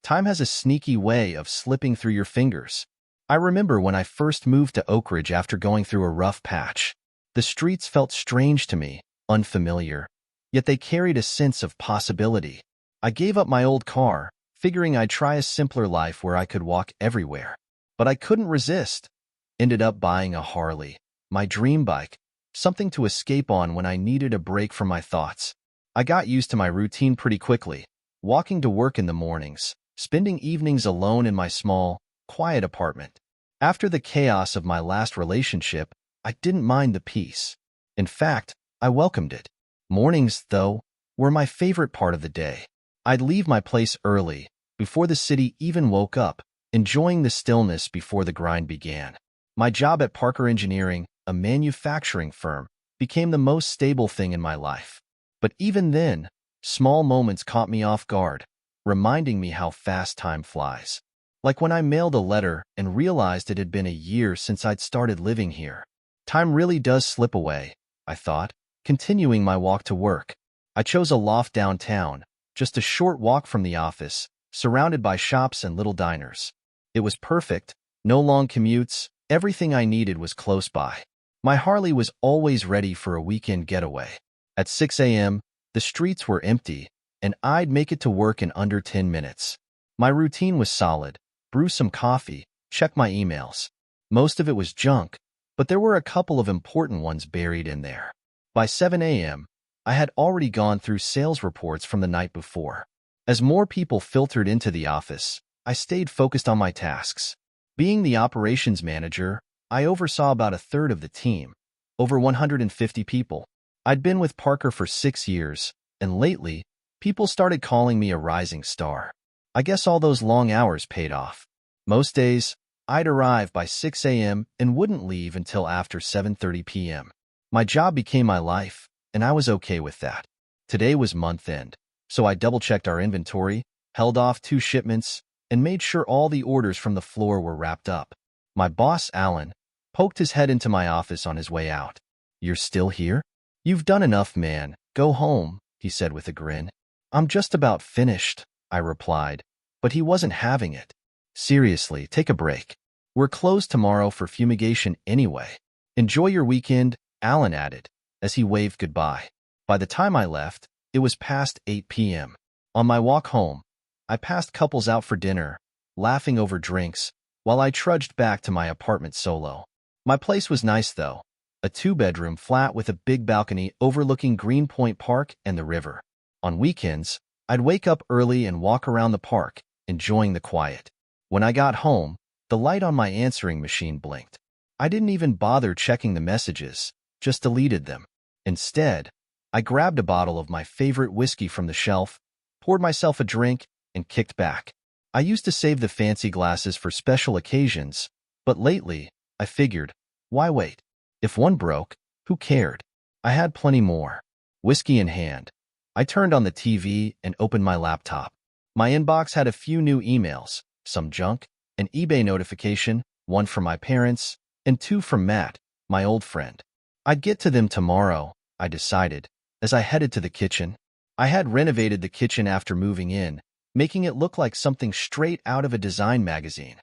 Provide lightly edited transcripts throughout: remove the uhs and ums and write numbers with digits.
Time has a sneaky way of slipping through your fingers. I remember when I first moved to Oak Ridge after going through a rough patch. The streets felt strange to me, unfamiliar, yet they carried a sense of possibility. I gave up my old car, figuring I'd try a simpler life where I could walk everywhere. But I couldn't resist. Ended up buying a Harley, my dream bike, something to escape on when I needed a break from my thoughts. I got used to my routine pretty quickly, walking to work in the mornings, spending evenings alone in my small, quiet apartment. After the chaos of my last relationship, I didn't mind the peace. In fact, I welcomed it. Mornings, though, were my favorite part of the day. I'd leave my place early, before the city even woke up, enjoying the stillness before the grind began. My job at Parker Engineering, a manufacturing firm, became the most stable thing in my life. But even then, small moments caught me off guard, reminding me how fast time flies. Like when I mailed a letter and realized it had been a year since I'd started living here. Time really does slip away, I thought, continuing my walk to work. I chose a loft downtown, just a short walk from the office, surrounded by shops and little diners. It was perfect, no long commutes, everything I needed was close by. My Harley was always ready for a weekend getaway. At 6 a.m., the streets were empty, and I'd make it to work in under 10 minutes. My routine was solid: brew some coffee, check my emails. Most of it was junk, but there were a couple of important ones buried in there. By 7 a.m., I had already gone through sales reports from the night before. As more people filtered into the office, I stayed focused on my tasks. Being the operations manager, I oversaw about a third of the team, over 150 people. I'd been with Parker for 6 years, and lately, people started calling me a rising star. I guess all those long hours paid off. Most days, I'd arrive by 6 a.m. and wouldn't leave until after 7:30 p.m. My job became my life, and I was okay with that. Today was month end, so I double-checked our inventory, held off 2 shipments, and made sure all the orders from the floor were wrapped up. My boss, Alan, poked his head into my office on his way out. "You're still here? You've done enough, man. Go home," he said with a grin. "I'm just about finished," I replied, but he wasn't having it. "Seriously, take a break. We're closed tomorrow for fumigation anyway. Enjoy your weekend," Alan added, as he waved goodbye. By the time I left, it was past 8 p.m. On my walk home, I passed couples out for dinner, laughing over drinks, while I trudged back to my apartment solo. My place was nice, though. A 2-bedroom flat with a big balcony overlooking Greenpoint Park and the river. On weekends, I'd wake up early and walk around the park, enjoying the quiet. When I got home, the light on my answering machine blinked. I didn't even bother checking the messages, just deleted them. Instead, I grabbed a bottle of my favorite whiskey from the shelf, poured myself a drink, and kicked back. I used to save the fancy glasses for special occasions, but lately, I figured, why wait? If one broke, who cared? I had plenty more. Whiskey in hand, I turned on the TV and opened my laptop. My inbox had a few new emails, some junk, an eBay notification, one from my parents, and 2 from Matt, my old friend. I'd get to them tomorrow, I decided, as I headed to the kitchen. I had renovated the kitchen after moving in, making it look like something straight out of a design magazine.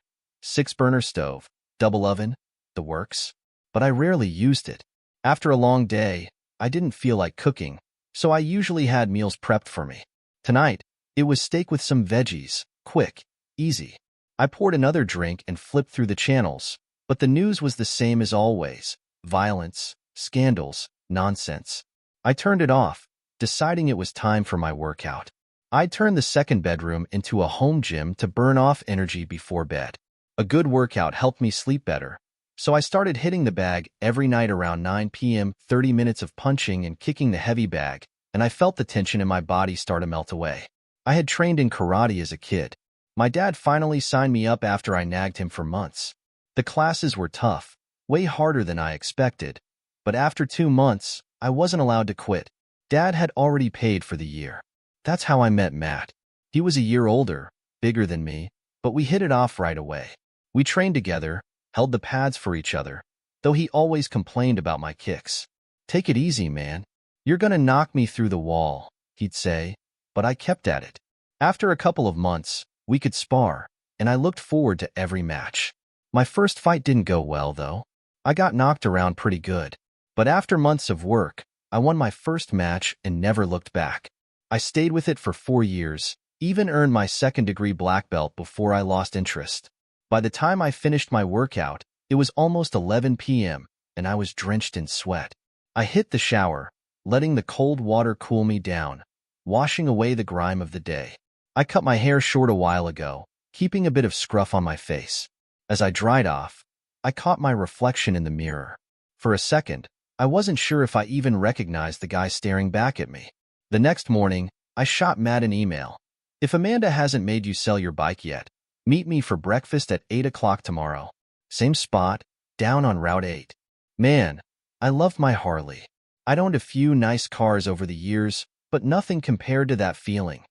6-burner stove, double oven, the works. But I rarely used it. After a long day, I didn't feel like cooking, so I usually had meals prepped for me. Tonight, it was steak with some veggies, quick, easy. I poured another drink and flipped through the channels, but the news was the same as always: violence, scandals, nonsense. I turned it off, deciding it was time for my workout. I turned the 2nd bedroom into a home gym to burn off energy before bed. A good workout helped me sleep better, so I started hitting the bag every night around 9 p.m., 30 minutes of punching and kicking the heavy bag, and I felt the tension in my body start to melt away. I had trained in karate as a kid. My dad finally signed me up after I nagged him for months. The classes were tough, way harder than I expected, but after 2 months, I wasn't allowed to quit. Dad had already paid for the year. That's how I met Matt. He was a year older, bigger than me, but we hit it off right away. We trained together, held the pads for each other, though he always complained about my kicks. "Take it easy, man. You're gonna knock me through the wall," he'd say, but I kept at it. After a couple of months, We could spar, and I looked forward to every match. My first fight didn't go well, though. I got knocked around pretty good. But after months of work, I won my first match and never looked back. I stayed with it for 4 years, even earned my second-degree black belt before I lost interest. By the time I finished my workout, it was almost 11 p.m., and I was drenched in sweat. I hit the shower, letting the cold water cool me down, washing away the grime of the day. I cut my hair short a while ago, keeping a bit of scruff on my face. As I dried off, I caught my reflection in the mirror. For a second, I wasn't sure if I even recognized the guy staring back at me. The next morning, I shot Matt an email. If Amanda hasn't made you sell your bike yet, meet me for breakfast at 8 o'clock tomorrow. Same spot, down on Route 8. Man, I love my Harley. I'd owned a few nice cars over the years, but nothing compared to that feeling.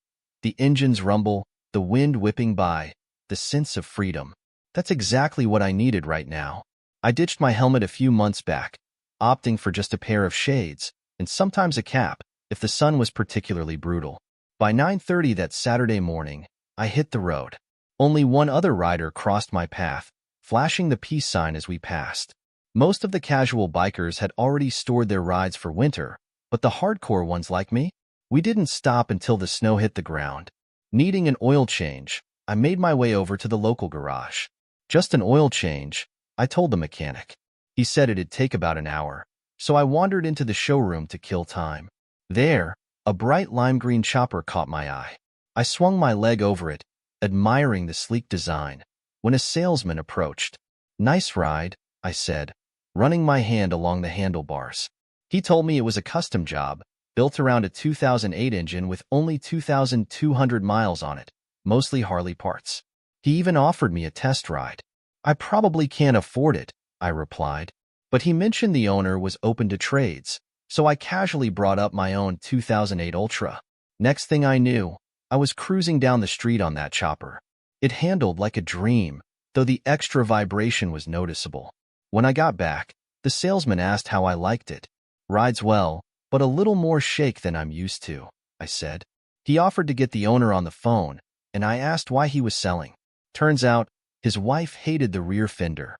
The engine's rumble, the wind whipping by, the sense of freedom. That's exactly what I needed right now. I ditched my helmet a few months back, opting for just a pair of shades, and sometimes a cap, if the sun was particularly brutal. By 9:30 that Saturday morning, I hit the road. Only one other rider crossed my path, flashing the peace sign as we passed. Most of the casual bikers had already stored their rides for winter, but the hardcore ones like me? We didn't stop until the snow hit the ground. Needing an oil change, I made my way over to the local garage. Just an oil change, I told the mechanic. He said it'd take about an hour, so I wandered into the showroom to kill time. There, a bright lime green chopper caught my eye. I swung my leg over it, admiring the sleek design, when a salesman approached. "Nice ride," I said, running my hand along the handlebars. He told me it was a custom job, built around a 2008 engine with only 2,200 miles on it, mostly Harley parts. He even offered me a test ride. "I probably can't afford it," I replied, but he mentioned the owner was open to trades, so I casually brought up my own 2008 Ultra. Next thing I knew, I was cruising down the street on that chopper. It handled like a dream, though the extra vibration was noticeable. When I got back, the salesman asked how I liked it. "Rides well, but a little more shake than I'm used to," I said. He offered to get the owner on the phone, and I asked why he was selling. Turns out, his wife hated the rear fender.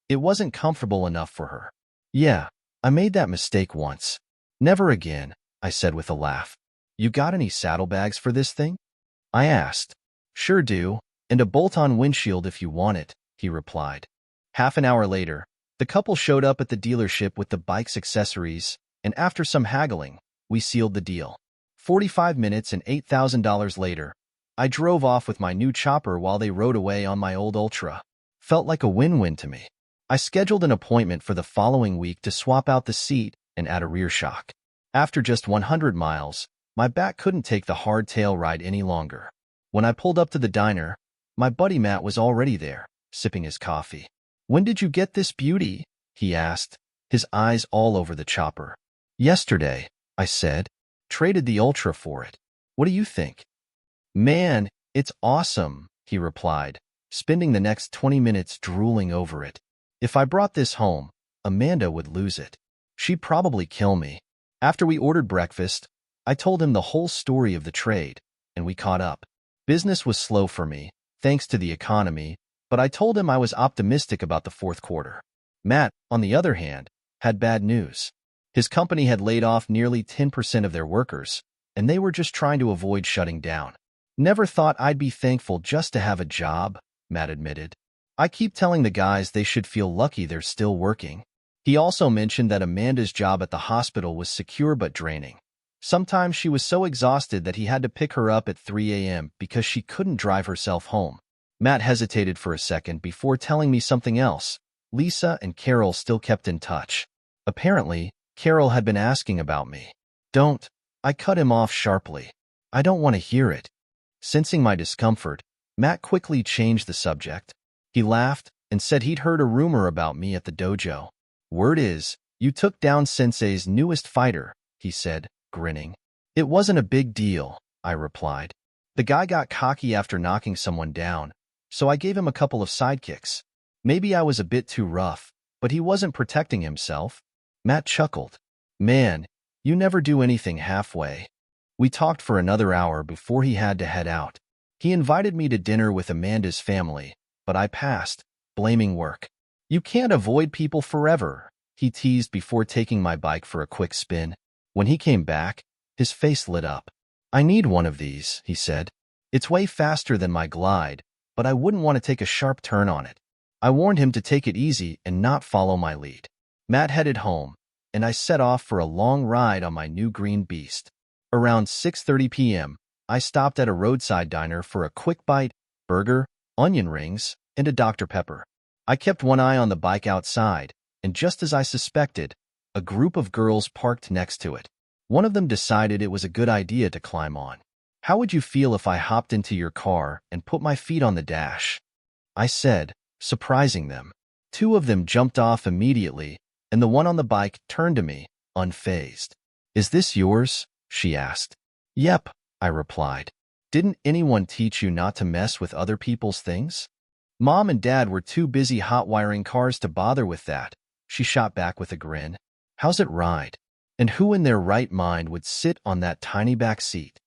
It wasn't comfortable enough for her. "Yeah, I made that mistake once." "Never again," I said with a laugh. "You got any saddlebags for this thing?" I asked. "Sure do, and a bolt-on windshield if you want it," he replied. Half an hour later, the couple showed up at the dealership with the bike's accessories, and after some haggling, we sealed the deal. 45 minutes and $8,000 later, I drove off with my new chopper while they rode away on my old Ultra. Felt like a win-win to me. I scheduled an appointment for the following week to swap out the seat and add a rear shock. After just 100 miles, my back couldn't take the hardtail ride any longer. When I pulled up to the diner, my buddy Matt was already there, sipping his coffee. "When did you get this beauty?" he asked, his eyes all over the chopper. "Yesterday," I said. "Traded the Ultra for it. What do you think?" "Man, it's awesome," he replied, spending the next 20 minutes drooling over it. If I brought this home, Amanda would lose it. She'd probably kill me. After we ordered breakfast, I told him the whole story of the trade, and we caught up. Business was slow for me, thanks to the economy, but I told him I was optimistic about the fourth quarter. Matt, on the other hand, had bad news. His company had laid off nearly 10% of their workers, and they were just trying to avoid shutting down. "Never thought I'd be thankful just to have a job," Matt admitted. "I keep telling the guys they should feel lucky they're still working." He also mentioned that Amanda's job at the hospital was secure but draining. Sometimes she was so exhausted that he had to pick her up at 3 a.m. because she couldn't drive herself home. Matt hesitated for a second before telling me something else. Lisa and Carol still kept in touch. Apparently, Carol had been asking about me. "Don't," I cut him off sharply. "I don't want to hear it." Sensing my discomfort, Matt quickly changed the subject. He laughed and said he'd heard a rumor about me at the dojo. "Word is, you took down Sensei's newest fighter," he said, grinning. "It wasn't a big deal," I replied. "The guy got cocky after knocking someone down, so I gave him a couple of sidekicks. Maybe I was a bit too rough, but he wasn't protecting himself." Matt chuckled. "Man, you never do anything halfway." We talked for another hour before he had to head out. He invited me to dinner with Amanda's family, but I passed, blaming work. You can't avoid people forever, he teased before taking my bike for a quick spin. When he came back, his face lit up. I need one of these, he said. It's way faster than my Glide, but I wouldn't want to take a sharp turn on it. I warned him to take it easy and not follow my lead. Matt headed home, and I set off for a long ride on my new green beast. Around 6:30 p.m., I stopped at a roadside diner for a quick bite, burger, onion rings, and a Dr. Pepper. I kept one eye on the bike outside, and just as I suspected, a group of girls parked next to it. One of them decided it was a good idea to climb on. How would you feel if I hopped into your car and put my feet on the dash? I said, surprising them. Two of them jumped off immediately, and the one on the bike turned to me, unfazed. Is this yours? She asked. Yep, I replied. Didn't anyone teach you not to mess with other people's things? Mom and Dad were too busy hot-wiring cars to bother with that, she shot back with a grin. How's it ride? And who in their right mind would sit on that tiny back seat?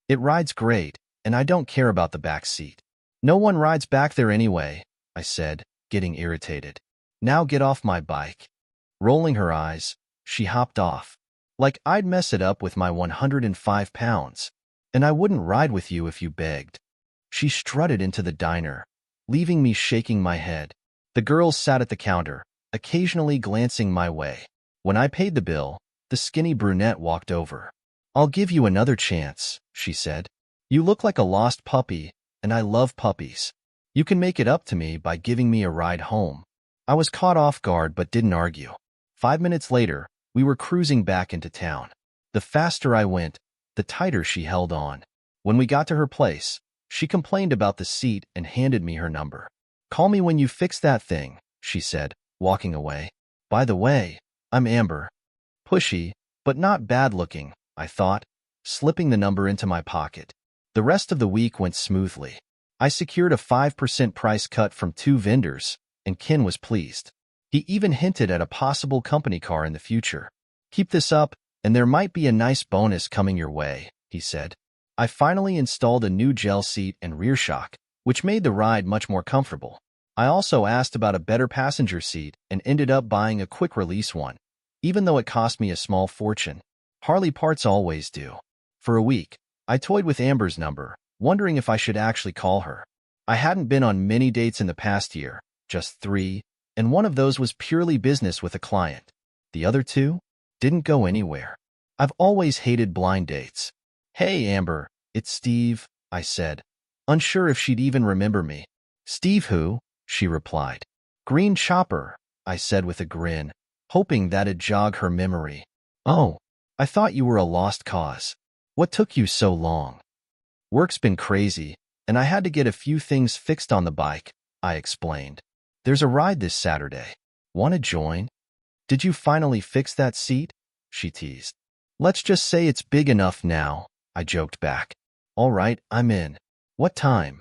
It rides great, and I don't care about the back seat. No one rides back there anyway, I said, getting irritated. Now get off my bike. Rolling her eyes, she hopped off. Like I'd mess it up with my 105 pounds, and I wouldn't ride with you if you begged. She strutted into the diner, leaving me shaking my head. The girls sat at the counter, occasionally glancing my way. When I paid the bill, the skinny brunette walked over. I'll give you another chance, she said. You look like a lost puppy, and I love puppies. You can make it up to me by giving me a ride home. I was caught off guard but didn't argue. 5 minutes later, we were cruising back into town. The faster I went, the tighter she held on. When we got to her place, she complained about the seat and handed me her number. Call me when you fix that thing, she said, walking away. By the way, I'm Amber. Pushy, but not bad-looking, I thought, slipping the number into my pocket. The rest of the week went smoothly. I secured a 5% price cut from 2 vendors, and Ken was pleased. He even hinted at a possible company car in the future. Keep this up, and there might be a nice bonus coming your way, he said. I finally installed a new gel seat and rear shock, which made the ride much more comfortable. I also asked about a better passenger seat and ended up buying a quick-release one, even though it cost me a small fortune. Harley parts always do. For a week, I toyed with Amber's number, wondering if I should actually call her. I hadn't been on many dates in the past year, just 3, and one of those was purely business with a client. The other 2 didn't go anywhere. I've always hated blind dates. Hey, Amber, it's Steve, I said, unsure if she'd even remember me. Steve who? She replied. Green Chopper, I said with a grin, hoping that'd jog her memory. Oh, I thought you were a lost cause. What took you so long? Work's been crazy, and I had to get a few things fixed on the bike, I explained. There's a ride this Saturday. Want to join? Did you finally fix that seat? She teased. Let's just say it's big enough now, I joked back. All right, I'm in. What time?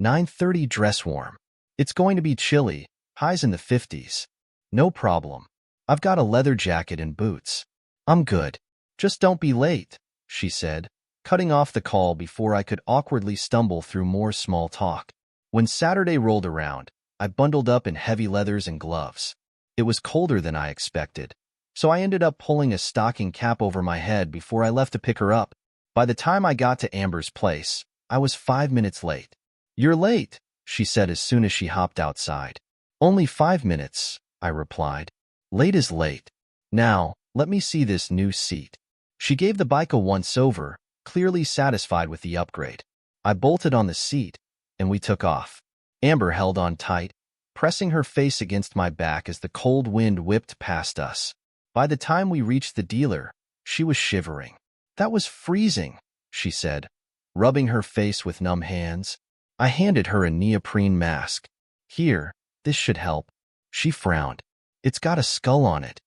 9:30. Dress warm. It's going to be chilly, highs in the 50s. No problem. I've got a leather jacket and boots. I'm good. Just don't be late, she said, cutting off the call before I could awkwardly stumble through more small talk. When Saturday rolled around, I bundled up in heavy leathers and gloves. It was colder than I expected, so I ended up pulling a stocking cap over my head before I left to pick her up. By the time I got to Amber's place, I was 5 minutes late. You're late, she said as soon as she hopped outside. Only 5 minutes, I replied. Late is late. Now, let me see this new seat. She gave the bike a once-over, clearly satisfied with the upgrade. I bolted on the seat, and we took off. Amber held on tight, pressing her face against my back as the cold wind whipped past us. By the time we reached the dealer, she was shivering. That was freezing, she said, rubbing her face with numb hands. I handed her a neoprene mask. Here, this should help. She frowned. It's got a skull on it.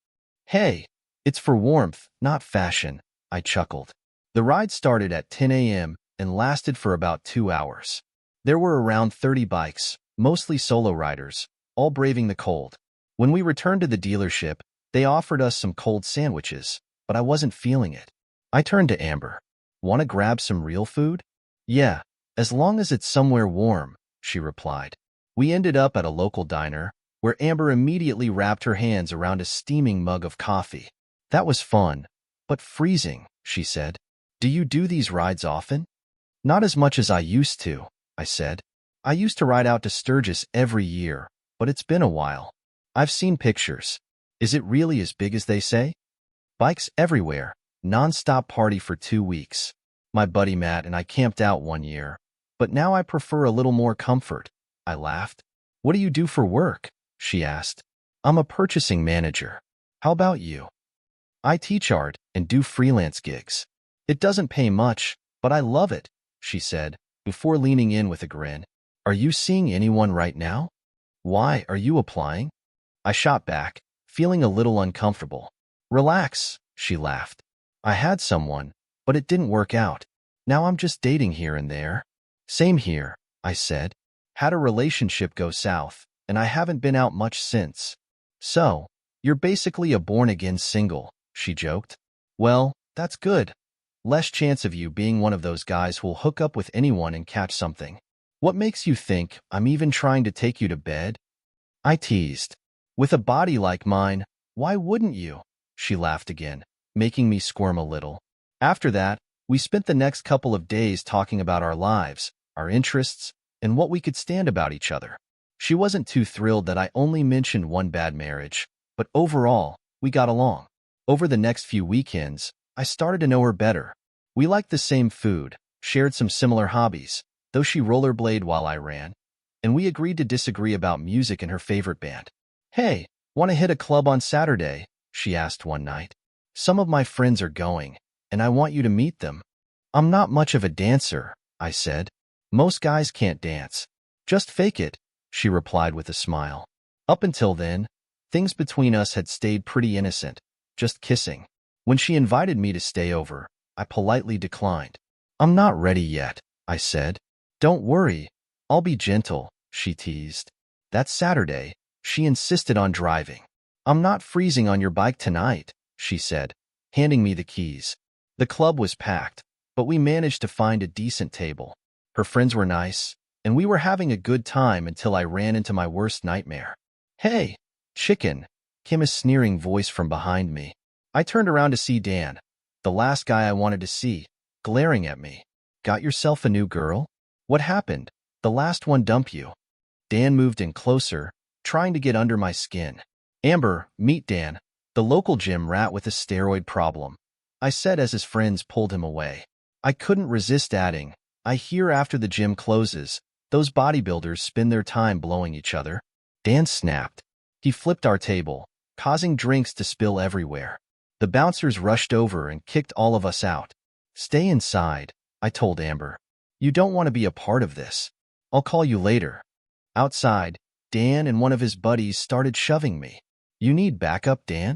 Hey, it's for warmth, not fashion, I chuckled. The ride started at 10 a.m. and lasted for about 2 hours. There were around 30 bikes, mostly solo riders, all braving the cold. When we returned to the dealership, they offered us some cold sandwiches, but I wasn't feeling it. I turned to Amber. Want to grab some real food? Yeah, As long as it's somewhere warm, she replied. We ended up at a local diner, where Amber immediately wrapped her hands around a steaming mug of coffee. That was fun, but freezing, she said. Do you do these rides often? Not as much as I used to, I said. I used to ride out to Sturgis every year, but it's been a while. I've seen pictures. Is it really as big as they say? Bikes everywhere, non-stop party for 2 weeks. My buddy Matt and I camped out one year, but now I prefer a little more comfort. I laughed. What do you do for work? She asked. I'm a purchasing manager. How about you? I teach art and do freelance gigs. It doesn't pay much, but I love it, she said, before leaning in with a grin. Are you seeing anyone right now? Why are you applying? I shot back, feeling a little uncomfortable. Relax, she laughed. I had someone, but it didn't work out. Now I'm just dating here and there. Same here, I said. Had a relationship go south, and I haven't been out much since. So, you're basically a born-again single, she joked. Well, that's good. Less chance of you being one of those guys who'll hook up with anyone and catch something. What makes you think I'm even trying to take you to bed? I teased. With a body like mine, why wouldn't you? She laughed again, making me squirm a little. After that, we spent the next couple of days talking about our lives, our interests, and what we could stand about each other. She wasn't too thrilled that I only mentioned one bad marriage, but overall, we got along. Over the next few weekends, I started to know her better. We liked the same food, shared some similar hobbies, though she rollerbladed while I ran, and we agreed to disagree about music and her favorite band. Hey, want to hit a club on Saturday? She asked one night. Some of my friends are going, and I want you to meet them. I'm not much of a dancer, I said. Most guys can't dance. Just fake it, she replied with a smile. Up until then, things between us had stayed pretty innocent, just kissing. When she invited me to stay over, I politely declined. I'm not ready yet, I said. Don't worry, I'll be gentle, she teased. That Saturday, she insisted on driving. I'm not freezing on your bike tonight, she said, handing me the keys. The club was packed, but we managed to find a decent table. Her friends were nice, and we were having a good time until I ran into my worst nightmare. Hey, chicken, came a sneering voice from behind me. I turned around to see Dan, the last guy I wanted to see, glaring at me. Got yourself a new girl? What happened? The last one dumped you. Dan moved in closer, trying to get under my skin. Amber, meet Dan, the local gym rat with a steroid problem, I said as his friends pulled him away. I couldn't resist adding, I hear after the gym closes, those bodybuilders spend their time blowing each other. Dan snapped. He flipped our table, causing drinks to spill everywhere. The bouncers rushed over and kicked all of us out. Stay inside, I told Amber. You don't want to be a part of this. I'll call you later. Outside, Dan and one of his buddies started shoving me. You need backup, Dan?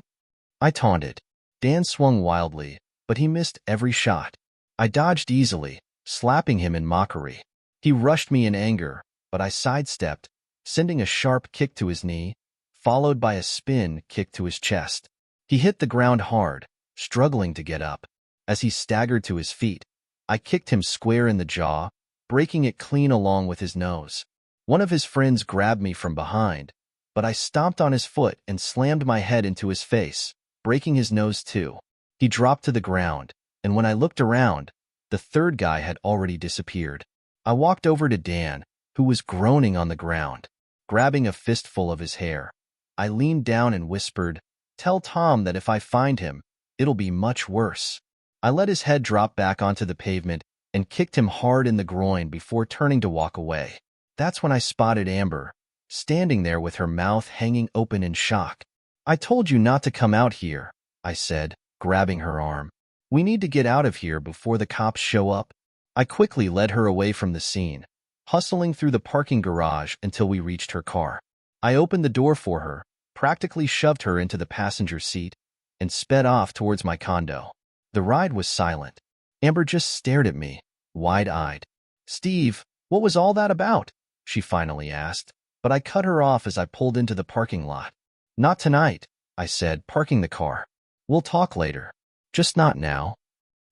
I taunted. Dan swung wildly, but he missed every shot. I dodged easily, slapping him in mockery. He rushed me in anger, but I sidestepped, sending a sharp kick to his knee, followed by a spin kick to his chest. He hit the ground hard, struggling to get up. As he staggered to his feet, I kicked him square in the jaw, breaking it clean along with his nose. One of his friends grabbed me from behind, but I stomped on his foot and slammed my head into his face, breaking his nose too. He dropped to the ground, and when I looked around, the third guy had already disappeared. I walked over to Dan, who was groaning on the ground. Grabbing a fistful of his hair, I leaned down and whispered, "Tell Tom that if I find him, it'll be much worse." I let his head drop back onto the pavement and kicked him hard in the groin before turning to walk away. That's when I spotted Amber, standing there with her mouth hanging open in shock. "I told you not to come out here," I said, grabbing her arm. "We need to get out of here before the cops show up." I quickly led her away from the scene, hustling through the parking garage until we reached her car. I opened the door for her, practically shoved her into the passenger seat, and sped off towards my condo. The ride was silent. Amber just stared at me, wide-eyed. "Steve, what was all that about?" she finally asked, but I cut her off as I pulled into the parking lot. "Not tonight," I said, parking the car. "We'll talk later. Just not now."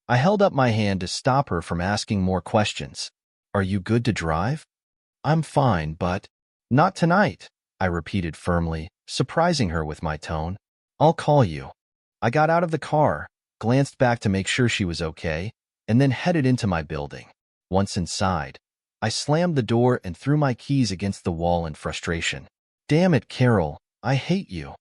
I held up my hand to stop her from asking more questions. Are you good to drive? I'm fine, but not tonight, I repeated firmly, surprising her with my tone. I'll call you. I got out of the car, glanced back to make sure she was okay, and then headed into my building. Once inside, I slammed the door and threw my keys against the wall in frustration. Damn it, Carol, I hate you,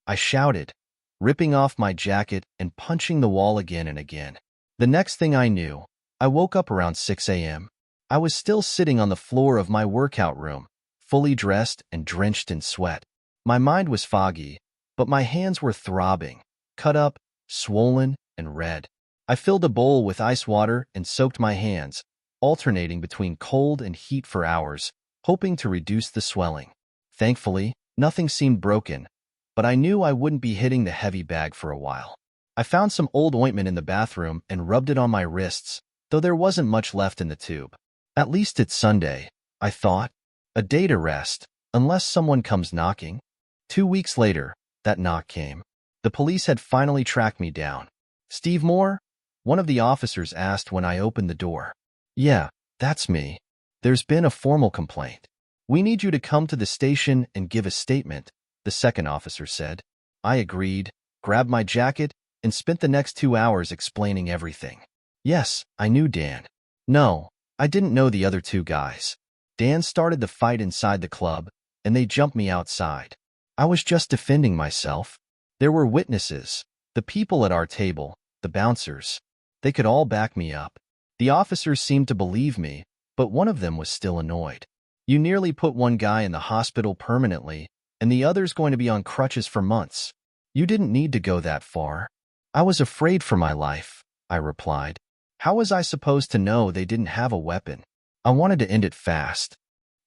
I shouted, ripping off my jacket and punching the wall again and again. The next thing I knew, I woke up around 6 a.m. I was still sitting on the floor of my workout room, fully dressed and drenched in sweat. My mind was foggy, but my hands were throbbing, cut up, swollen, and red. I filled a bowl with ice water and soaked my hands, alternating between cold and heat for hours, hoping to reduce the swelling. Thankfully, nothing seemed broken, but I knew I wouldn't be hitting the heavy bag for a while. I found some old ointment in the bathroom and rubbed it on my wrists, though there wasn't much left in the tube. At least it's Sunday, I thought. A day to rest, unless someone comes knocking. 2 weeks later, that knock came. The police had finally tracked me down. Steve Moore? One of the officers asked when I opened the door. Yeah, that's me. There's been a formal complaint. We need you to come to the station and give a statement, the second officer said. I agreed, grabbed my jacket, and spent the next 2 hours explaining everything. Yes, I knew Dan. No, I didn't know the other two guys. Dan started the fight inside the club, and they jumped me outside. I was just defending myself. There were witnesses, the people at our table, the bouncers. They could all back me up. The officers seemed to believe me, but one of them was still annoyed. You nearly put one guy in the hospital permanently, and the other's going to be on crutches for months. You didn't need to go that far. I was afraid for my life, I replied. How was I supposed to know they didn't have a weapon? I wanted to end it fast.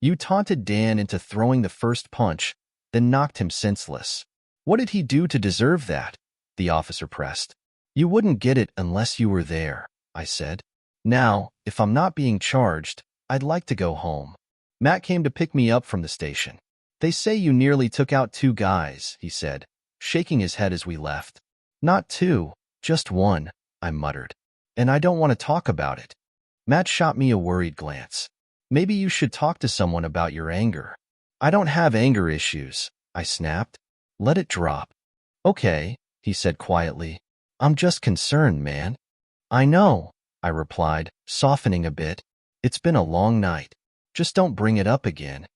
You taunted Dan into throwing the first punch, then knocked him senseless. What did he do to deserve that? The officer pressed. You wouldn't get it unless you were there, I said. Now, if I'm not being charged, I'd like to go home. Matt came to pick me up from the station. They say you nearly took out 2 guys, he said, shaking his head as we left. Not 2, just 1, I muttered. And I don't want to talk about it. Matt shot me a worried glance. Maybe you should talk to someone about your anger. I don't have anger issues, I snapped. Let it drop. Okay, he said quietly. I'm just concerned, man. I know, I replied, softening a bit. It's been a long night. Just don't bring it up again.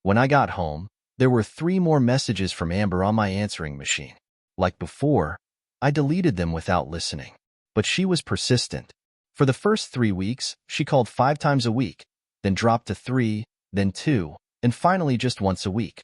When I got home, there were 3 more messages from Amber on my answering machine. Like before, I deleted them without listening. But she was persistent. For the first 3 weeks, she called 5 times a week, then dropped to 3, then 2, and finally just once a week,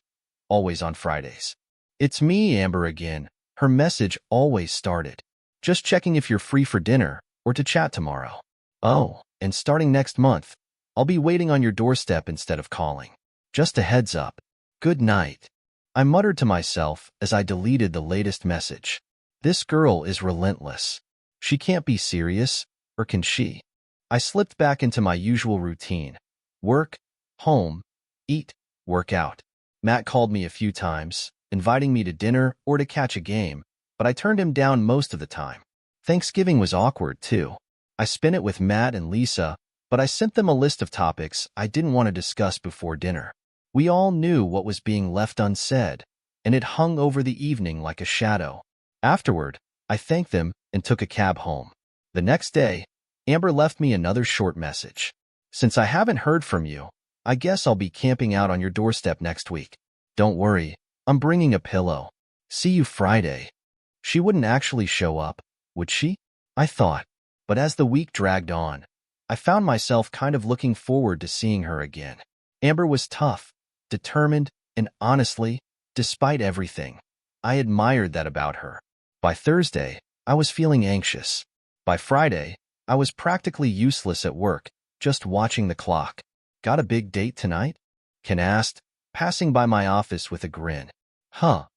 always on Fridays. It's me, Amber again. Her message always started. Just checking if you're free for dinner or to chat tomorrow. Oh, and starting next month, I'll be waiting on your doorstep instead of calling. Just a heads up. Good night. I muttered to myself as I deleted the latest message. This girl is relentless. She can't be serious, or can she? I slipped back into my usual routine. Work, home, eat, work out. Matt called me a few times, inviting me to dinner or to catch a game, but I turned him down most of the time. Thanksgiving was awkward, too. I spent it with Matt and Lisa, but I sent them a list of topics I didn't want to discuss before dinner. We all knew what was being left unsaid, and it hung over the evening like a shadow. Afterward, I thanked them and took a cab home. The next day, Amber left me another short message. Since I haven't heard from you, I guess I'll be camping out on your doorstep next week. Don't worry, I'm bringing a pillow. See you Friday. She wouldn't actually show up, would she? I thought. But as the week dragged on, I found myself kind of looking forward to seeing her again. Amber was tough, determined, and honestly, despite everything, I admired that about her. By Thursday, I was feeling anxious. By Friday, I was practically useless at work, just watching the clock. Got a big date tonight? Ken asked, passing by my office with a grin. Huh.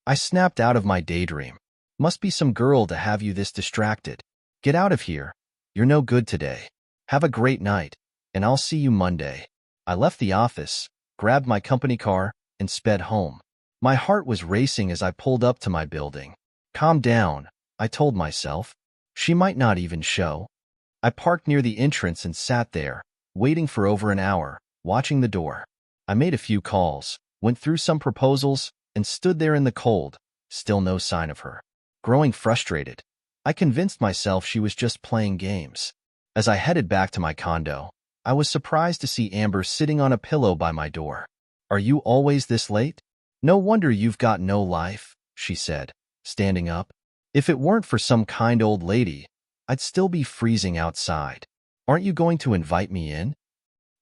I snapped out of my daydream. Must be some girl to have you this distracted. Get out of here. You're no good today. Have a great night, and I'll see you Monday. I left the office, grabbed my company car, and sped home. My heart was racing as I pulled up to my building. Calm down, I told myself. She might not even show. I parked near the entrance and sat there, waiting for over an hour, watching the door. I made a few calls, went through some proposals, and stood there in the cold, still no sign of her. Growing frustrated, I convinced myself she was just playing games. As I headed back to my condo, I was surprised to see Amber sitting on a pillow by my door. "Are you always this late? No wonder you've got no life," she said, standing up. "If it weren't for some kind old lady, I'd still be freezing outside. Aren't you going to invite me in?"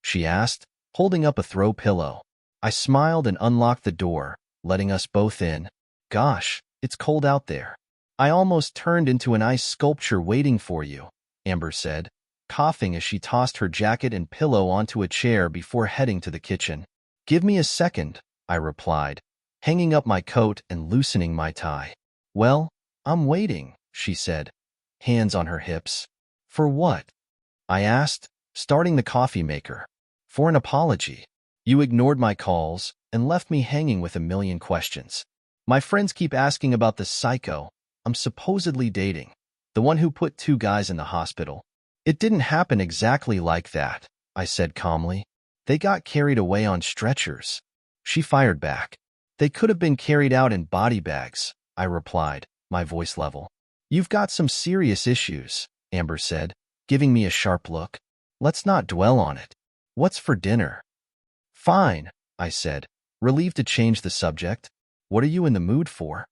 she asked, holding up a throw pillow. I smiled and unlocked the door, letting us both in. "Gosh, it's cold out there. I almost turned into an ice sculpture waiting for you," Amber said, coughing as she tossed her jacket and pillow onto a chair before heading to the kitchen. "Give me a second," I replied, hanging up my coat and loosening my tie. "Well, I'm waiting," she said, hands on her hips. "For what?" I asked, starting the coffee maker. "For an apology. You ignored my calls and left me hanging with a million questions. My friends keep asking about the psycho I'm supposedly dating, the one who put 2 guys in the hospital. It didn't happen exactly like that," I said calmly. "They got carried away on stretchers." She fired back. "They could have been carried out in body bags," I replied, my voice level. "You've got some serious issues," Amber said, giving me a sharp look. "Let's not dwell on it. What's for dinner?" "Fine," I said, relieved to change the subject. "What are you in the mood for?"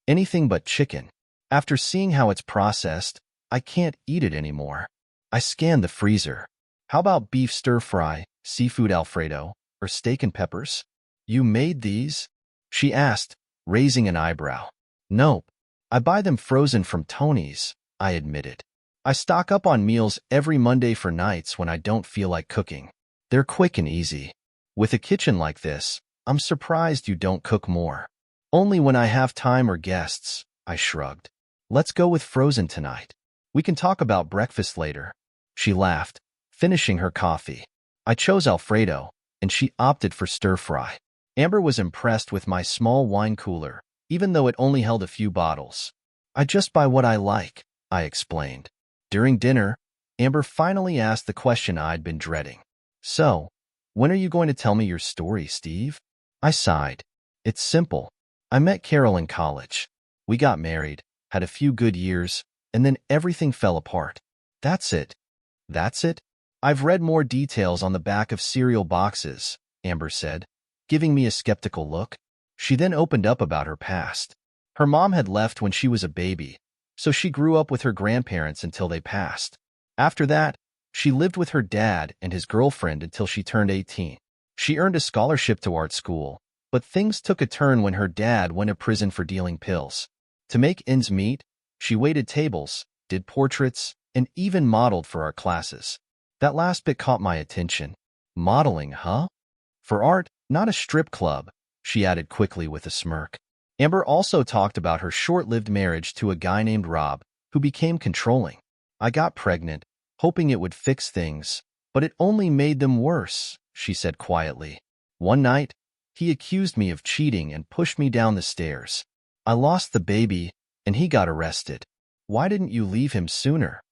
"Anything but chicken. After seeing how it's processed, I can't eat it anymore." I scanned the freezer. "How about beef stir-fry, seafood Alfredo, or steak and peppers?" "You made these?" she asked, raising an eyebrow. "Nope. I buy them frozen from Tony's," I admitted. "I stock up on meals every Monday for nights when I don't feel like cooking. They're quick and easy. With a kitchen like this, I'm surprised you don't cook more." "Only when I have time or guests," I shrugged. "Let's go with frozen tonight. We can talk about breakfast later." She laughed, finishing her coffee. I chose Alfredo, and she opted for stir-fry. Amber was impressed with my small wine cooler, even though it only held a few bottles. "I just buy what I like," I explained. During dinner, Amber finally asked the question I'd been dreading. "So, when are you going to tell me your story, Steve?" I sighed. "It's simple. I met Carol in college. We got married, had a few good years, and then everything fell apart. That's it." "That's it?" "I've read more details on the back of cereal boxes," Amber said, giving me a skeptical look. She then opened up about her past. Her mom had left when she was a baby, so she grew up with her grandparents until they passed. After that, she lived with her dad and his girlfriend until she turned 18. She earned a scholarship to art school, but things took a turn when her dad went to prison for dealing pills. To make ends meet, she waited tables, did portraits, and even modeled for our classes. That last bit caught my attention. "Modeling, huh? For art, not a strip club," she added quickly with a smirk. Amber also talked about her short-lived marriage to a guy named Rob, who became controlling. "I got pregnant, hoping it would fix things, but it only made them worse," she said quietly. "One night, he accused me of cheating and pushed me down the stairs. I lost the baby, and he got arrested." "Why didn't you leave him sooner?"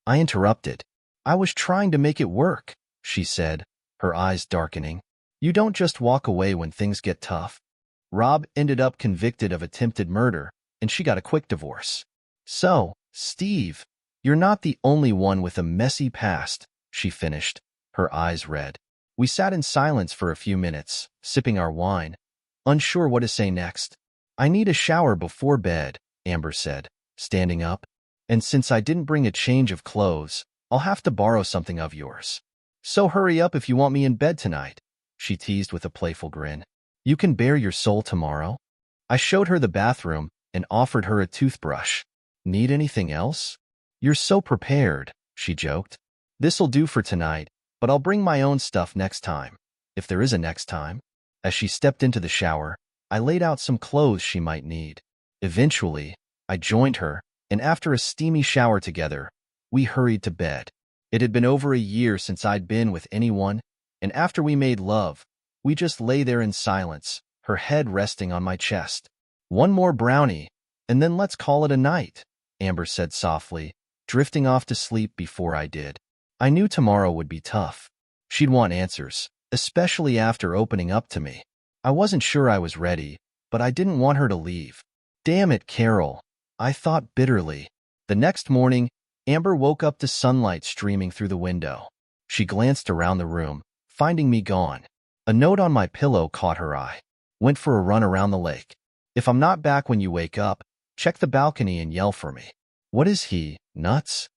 I interrupted. "I was trying to make it work," she said, her eyes darkening. "You don't just walk away when things get tough." "Rob ended up convicted of attempted murder, and she got a quick divorce." "So, Steve, you're not the only one with a messy past," she finished, her eyes red. We sat in silence for a few minutes, sipping our wine, unsure what to say next. "I need a shower before bed," Amber said, standing up. "And since I didn't bring a change of clothes, I'll have to borrow something of yours. So hurry up if you want me in bed tonight," she teased with a playful grin. "You can bare your soul tomorrow." I showed her the bathroom and offered her a toothbrush. "Need anything else?" "You're so prepared," she joked. "This'll do for tonight, but I'll bring my own stuff next time, if there is a next time." As she stepped into the shower, I laid out some clothes she might need. Eventually, I joined her, and after a steamy shower together, we hurried to bed. It had been over a year since I'd been with anyone, and after we made love, we just lay there in silence, her head resting on my chest. "One more brownie, and then let's call it a night," Amber said softly, drifting off to sleep before I did. I knew tomorrow would be tough. She'd want answers, especially after opening up to me. I wasn't sure I was ready, but I didn't want her to leave. Damn it, Carol, I thought bitterly. The next morning, Amber woke up to sunlight streaming through the window. She glanced around the room, finding me gone. A note on my pillow caught her eye. Went for a run around the lake. If I'm not back when you wake up, check the balcony and yell for me. What is he, nuts?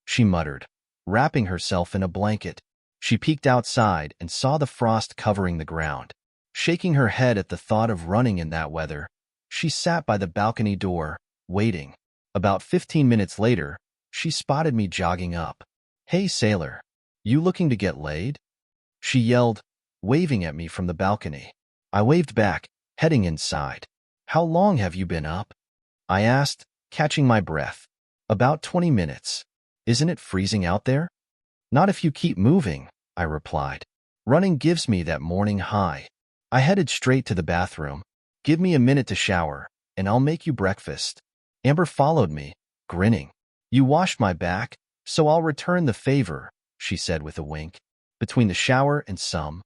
She muttered, wrapping herself in a blanket. She peeked outside and saw the frost covering the ground. Shaking her head at the thought of running in that weather, she sat by the balcony door, waiting. About 15 minutes later, she spotted me jogging up. Hey, sailor, you looking to get laid? She yelled, waving at me from the balcony. I waved back, heading inside. How long have you been up? I asked, catching my breath. About 20 minutes. Isn't it freezing out there? Not if you keep moving, I replied. Running gives me that morning high. I headed straight to the bathroom. Give me a minute to shower, and I'll make you breakfast. Amber followed me, grinning. You washed my back, so I'll return the favor, she said with a wink. Between the shower and some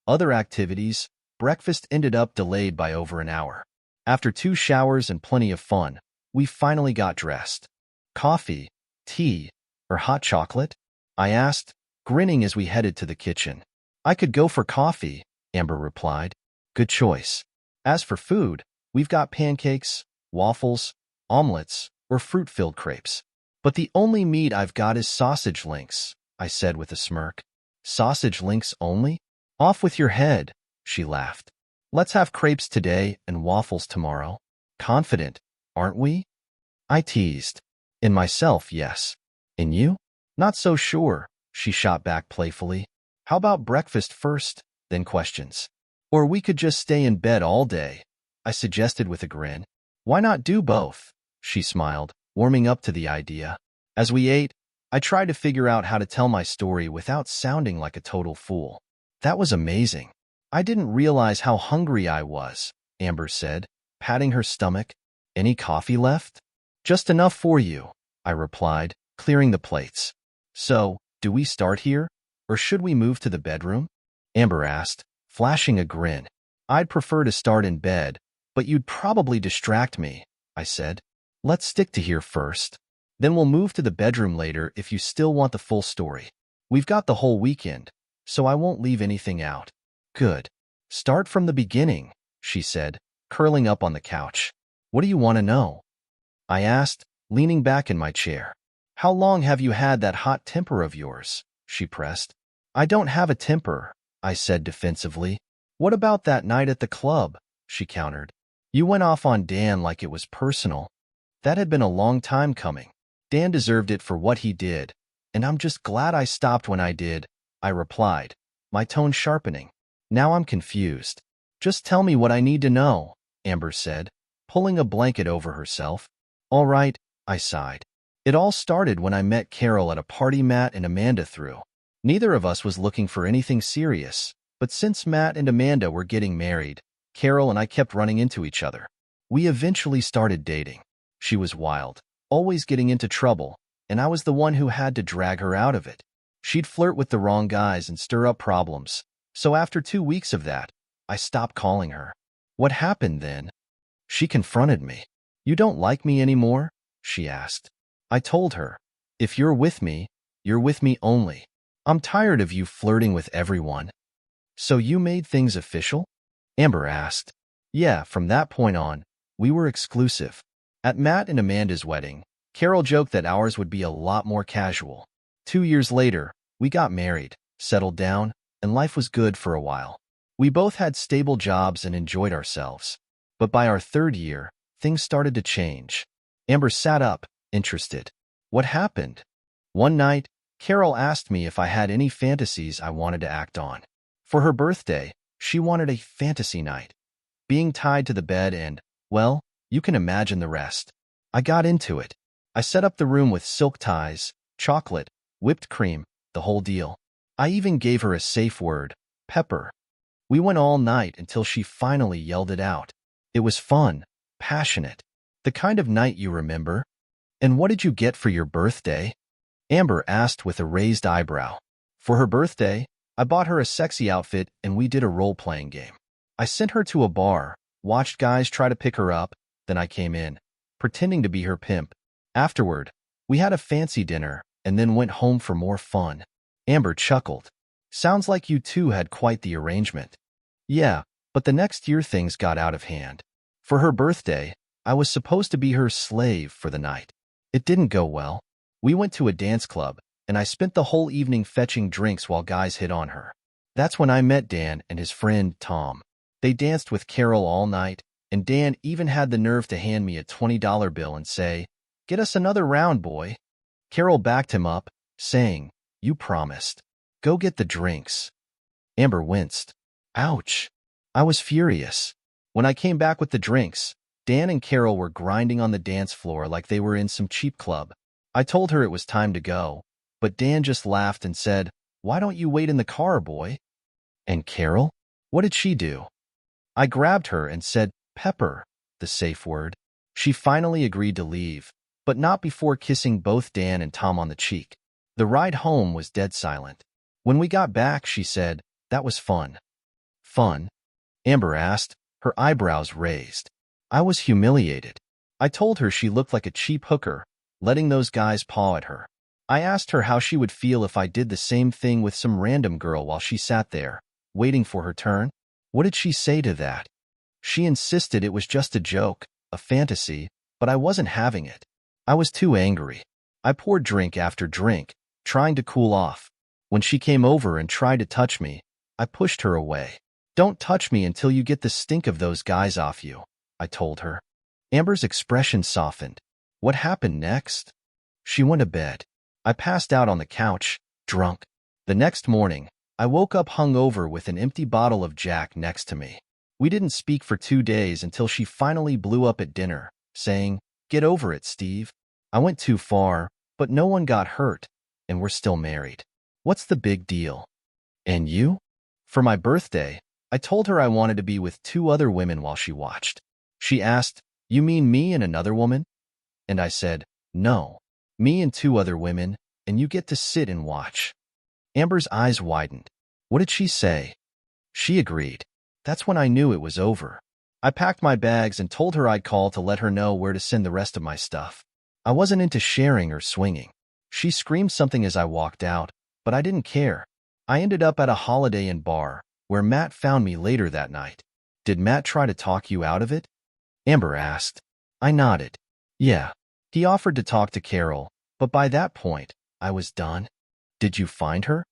other activities, breakfast ended up delayed by over an hour. After 2 showers and plenty of fun, we finally got dressed. Coffee, tea, or hot chocolate? I asked, grinning as we headed to the kitchen. I could go for coffee, Amber replied. Good choice. As for food, we've got pancakes, waffles, omelets, or fruit-filled crepes. But the only meat I've got is sausage links, I said with a smirk. Sausage links only? Off with your head, she laughed. Let's have crepes today and waffles tomorrow. Confident, aren't we? I teased. In myself, yes. In you? Not so sure, she shot back playfully. How about breakfast first, then questions? Or we could just stay in bed all day, I suggested with a grin. Why not do both? She smiled, warming up to the idea. As we ate, I tried to figure out how to tell my story without sounding like a total fool. That was amazing. I didn't realize how hungry I was, Amber said, patting her stomach. Any coffee left? Just enough for you, I replied, clearing the plates. So, do we start here, or should we move to the bedroom? Amber asked, flashing a grin. I'd prefer to start in bed, but you'd probably distract me, I said. Let's stick to here first. Then we'll move to the bedroom later if you still want the full story. We've got the whole weekend, so I won't leave anything out. Good. Start from the beginning, she said, curling up on the couch. What do you want to know? I asked, leaning back in my chair. How long have you had that hot temper of yours? She pressed. I don't have a temper, I said defensively. What about that night at the club? She countered. You went off on Dan like it was personal. That had been a long time coming. Dan deserved it for what he did, and I'm just glad I stopped when I did, I replied, my tone sharpening. Now I'm confused. Just tell me what I need to know, Amber said, pulling a blanket over herself. All right, I sighed. It all started when I met Carol at a party Matt and Amanda threw. Neither of us was looking for anything serious, but since Matt and Amanda were getting married, Carol and I kept running into each other. We eventually started dating. She was wild, always getting into trouble, and I was the one who had to drag her out of it. She'd flirt with the wrong guys and stir up problems, so after 2 weeks of that, I stopped calling her. What happened then? She confronted me. You don't like me anymore? She asked. I told her, if you're with me only. I'm tired of you flirting with everyone. So you made things official? Amber asked. Yeah, from that point on, we were exclusive. At Matt and Amanda's wedding, Carol joked that ours would be a lot more casual. 2 years later, we got married, settled down, and life was good for a while. We both had stable jobs and enjoyed ourselves. But by our 3rd year, things started to change. Amber sat up, interested. What happened? One night, Carol asked me if I had any fantasies I wanted to act on. For her birthday, she wanted a fantasy night. Being tied to the bed and, well, you can imagine the rest. I got into it. I set up the room with silk ties, chocolate, whipped cream, the whole deal. I even gave her a safe word, pepper. We went all night until she finally yelled it out. It was fun, passionate, the kind of night you remember. And what did you get for your birthday? Amber asked with a raised eyebrow. For her birthday, I bought her a sexy outfit and we did a role-playing game. I sent her to a bar, watched guys try to pick her up, then I came in, pretending to be her pimp. Afterward, we had a fancy dinner and then went home for more fun. Amber chuckled. Sounds like you two had quite the arrangement. Yeah, but the next year things got out of hand. For her birthday, I was supposed to be her slave for the night. It didn't go well. We went to a dance club, and I spent the whole evening fetching drinks while guys hit on her. That's when I met Dan and his friend, Tom. They danced with Carol all night, and Dan even had the nerve to hand me a $20 bill and say, "Get us another round, boy." Carol backed him up, saying, "You promised. Go get the drinks." Amber winced. Ouch. I was furious. When I came back with the drinks, Dan and Carol were grinding on the dance floor like they were in some cheap club. I told her it was time to go, but Dan just laughed and said, "Why don't you wait in the car, boy?" And Carol? What did she do? I grabbed her and said, "Pepper," the safe word. She finally agreed to leave, but not before kissing both Dan and Tom on the cheek. The ride home was dead silent. When we got back, she said, "That was fun." Fun? Amber asked, her eyebrows raised. I was humiliated. I told her she looked like a cheap hooker, letting those guys paw at her. I asked her how she would feel if I did the same thing with some random girl while she sat there, waiting for her turn. What did she say to that? She insisted it was just a joke, a fantasy, but I wasn't having it. I was too angry. I poured drink after drink, trying to cool off. When she came over and tried to touch me, I pushed her away. "Don't touch me until you get the stink of those guys off you," I told her. Amber's expression softened. What happened next? She went to bed. I passed out on the couch, drunk. The next morning, I woke up hungover with an empty bottle of Jack next to me. We didn't speak for 2 days until she finally blew up at dinner, saying, "Get over it, Steve." I went too far, but no one got hurt, and we're still married. What's the big deal? And you? For my birthday, I told her I wanted to be with 2 other women while she watched. She asked, "You mean me and another woman?" And I said, "No, me and 2 other women, and you get to sit and watch." Amber's eyes widened. What did she say? She agreed. That's when I knew it was over. I packed my bags and told her I'd call to let her know where to send the rest of my stuff. I wasn't into sharing or swinging. She screamed something as I walked out, but I didn't care. I ended up at a Holiday Inn bar, where Matt found me later that night. Did Matt try to talk you out of it? Amber asked. I nodded. Yeah. He offered to talk to Carol, but by that point, I was done. Did you find her?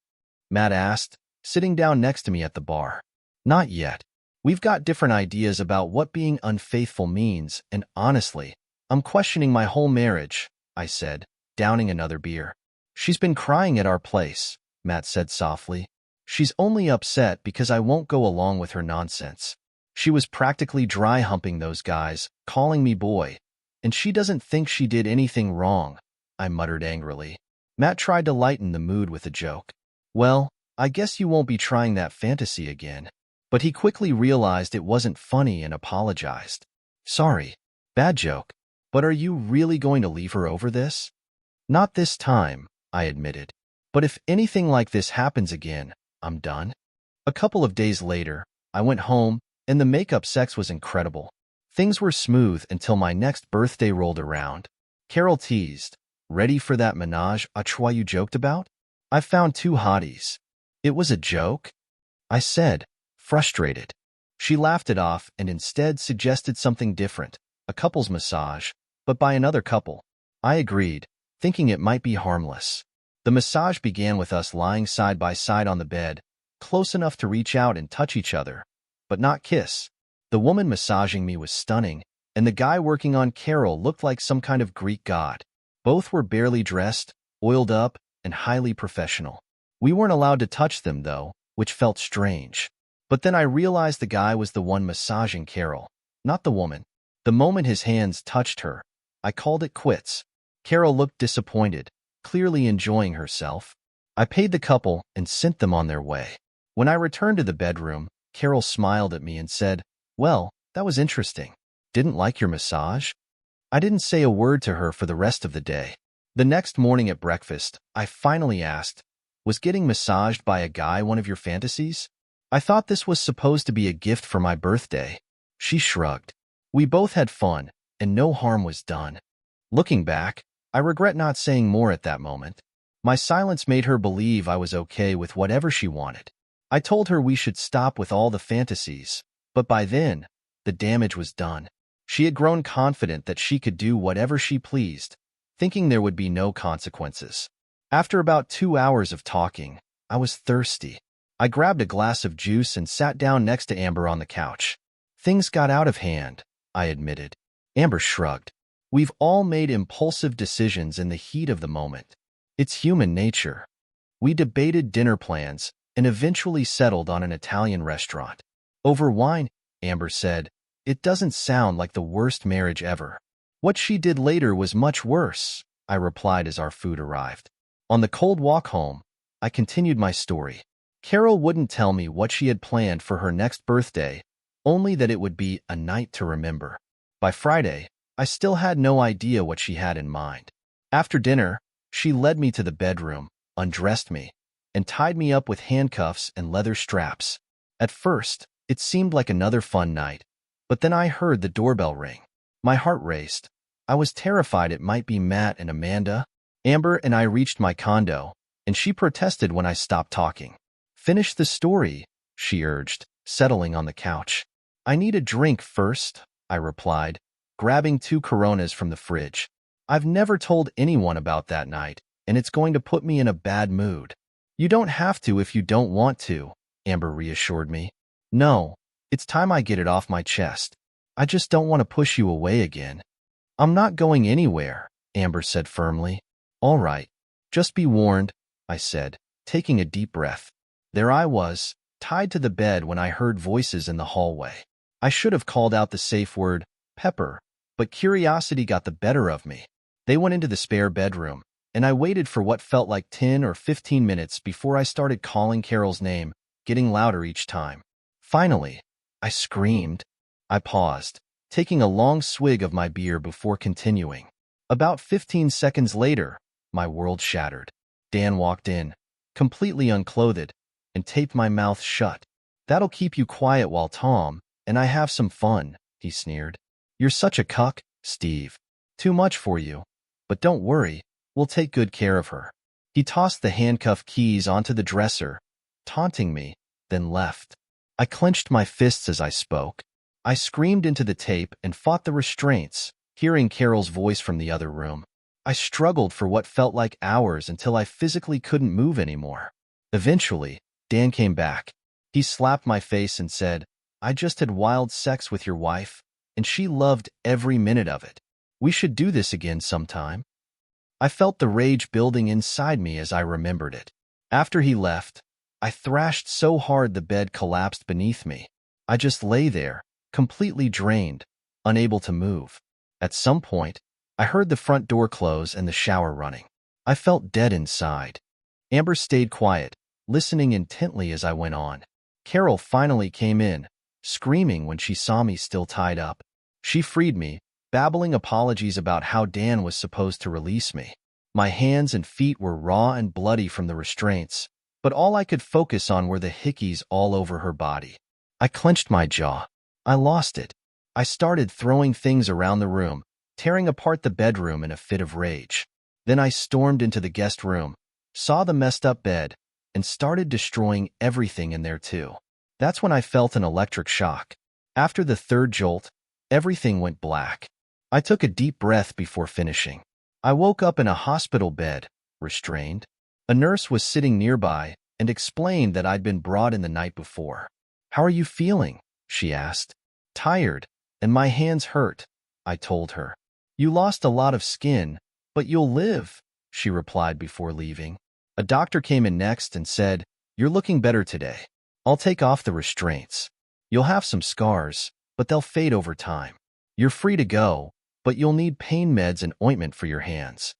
Matt asked, sitting down next to me at the bar. Not yet. We've got different ideas about what being unfaithful means, and honestly, I'm questioning my whole marriage, I said, downing another beer. She's been crying at our place, Matt said softly. She's only upset because I won't go along with her nonsense. She was practically dry humping those guys, calling me boy, and she doesn't think she did anything wrong, I muttered angrily. Matt tried to lighten the mood with a joke. Well, I guess you won't be trying that fantasy again. But he quickly realized it wasn't funny and apologized. Sorry, bad joke. But are you really going to leave her over this? Not this time, I admitted. But if anything like this happens again, I'm done. A couple of days later, I went home, and the makeup sex was incredible. Things were smooth until my next birthday rolled around. Carol teased, ready for that menage a trois you joked about? I found 2 hotties. It was a joke? I said, frustrated. She laughed it off and instead suggested something different, a couple's massage, but by another couple. I agreed, thinking it might be harmless. The massage began with us lying side by side on the bed, close enough to reach out and touch each other, but not kiss. The woman massaging me was stunning, and the guy working on Carol looked like some kind of Greek god. Both were barely dressed, oiled up, and highly professional. We weren't allowed to touch them, though, which felt strange. But then I realized the guy was the one massaging Carol, not the woman. The moment his hands touched her, I called it quits. Carol looked disappointed, clearly enjoying herself. I paid the couple and sent them on their way. When I returned to the bedroom, Carol smiled at me and said, Well, that was interesting. Didn't like your massage? I didn't say a word to her for the rest of the day. The next morning at breakfast, I finally asked, Was getting massaged by a guy one of your fantasies? I thought this was supposed to be a gift for my birthday. She shrugged. We both had fun, and no harm was done. Looking back, I regret not saying more at that moment. My silence made her believe I was okay with whatever she wanted. I told her we should stop with all the fantasies, but by then, the damage was done. She had grown confident that she could do whatever she pleased, thinking there would be no consequences. After about 2 hours of talking, I was thirsty. I grabbed a glass of juice and sat down next to Amber on the couch. Things got out of hand, I admitted. Amber shrugged. We've all made impulsive decisions in the heat of the moment. It's human nature. We debated dinner plans and eventually settled on an Italian restaurant. Over wine, Amber said. It doesn't sound like the worst marriage ever. What she did later was much worse, I replied as our food arrived. On the cold walk home, I continued my story. Carol wouldn't tell me what she had planned for her next birthday, only that it would be a night to remember. By Friday, I still had no idea what she had in mind. After dinner, she led me to the bedroom, undressed me, and tied me up with handcuffs and leather straps. At first, it seemed like another fun night, but then I heard the doorbell ring. My heart raced. I was terrified it might be Matt and Amanda. Amber and I reached my condo, and she protested when I stopped talking. Finish the story, she urged, settling on the couch. I need a drink first, I replied, grabbing 2 Coronas from the fridge. I've never told anyone about that night, and it's going to put me in a bad mood. You don't have to if you don't want to, Amber reassured me. No, it's time I get it off my chest. I just don't want to push you away again. I'm not going anywhere, Amber said firmly. All right, just be warned, I said, taking a deep breath. There I was, tied to the bed when I heard voices in the hallway. I should have called out the safe word, Pepper, but curiosity got the better of me. They went into the spare bedroom, and I waited for what felt like 10 or 15 minutes before I started calling Carol's name, getting louder each time. Finally, I screamed. I paused, taking a long swig of my beer before continuing. About 15 seconds later, my world shattered. Dan walked in, completely unclothed, and taped my mouth shut. That'll keep you quiet while Tom and I have some fun, he sneered. You're such a cuck, Steve. Too much for you. But don't worry, we'll take good care of her. He tossed the handcuff keys onto the dresser, taunting me, then left. I clenched my fists as I spoke. I screamed into the tape and fought the restraints, hearing Carol's voice from the other room. I struggled for what felt like hours until I physically couldn't move anymore. Eventually, Dan came back. He slapped my face and said, I just had wild sex with your wife, and she loved every minute of it. We should do this again sometime. I felt the rage building inside me as I remembered it. After he left, I thrashed so hard the bed collapsed beneath me. I just lay there, completely drained, unable to move. At some point, I heard the front door close and the shower running. I felt dead inside. Amber stayed quiet, listening intently as I went on. Carol finally came in, screaming when she saw me still tied up. She freed me, babbling apologies about how Dan was supposed to release me. My hands and feet were raw and bloody from the restraints, but all I could focus on were the hickeys all over her body. I clenched my jaw. I lost it. I started throwing things around the room, tearing apart the bedroom in a fit of rage. Then I stormed into the guest room, saw the messed up bed, and started destroying everything in there too. That's when I felt an electric shock. After the third jolt, everything went black. I took a deep breath before finishing. I woke up in a hospital bed, restrained. A nurse was sitting nearby and explained that I'd been brought in the night before. How are you feeling? She asked. Tired, and my hands hurt, I told her. You lost a lot of skin, but you'll live, she replied before leaving. A doctor came in next and said, You're looking better today. I'll take off the restraints. You'll have some scars, but they'll fade over time. You're free to go, but you'll need pain meds and ointment for your hands.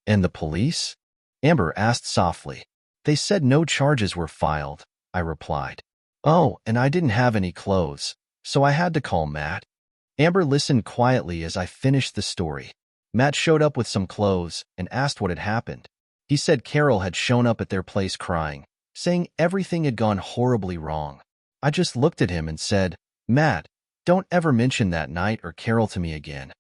And the police? Amber asked softly. They said no charges were filed, I replied. Oh, and I didn't have any clothes, so I had to call Matt. Amber listened quietly as I finished the story. Matt showed up with some clothes and asked what had happened. He said Carol had shown up at their place crying, saying everything had gone horribly wrong. I just looked at him and said, "Matt, don't ever mention that night or Carol to me again."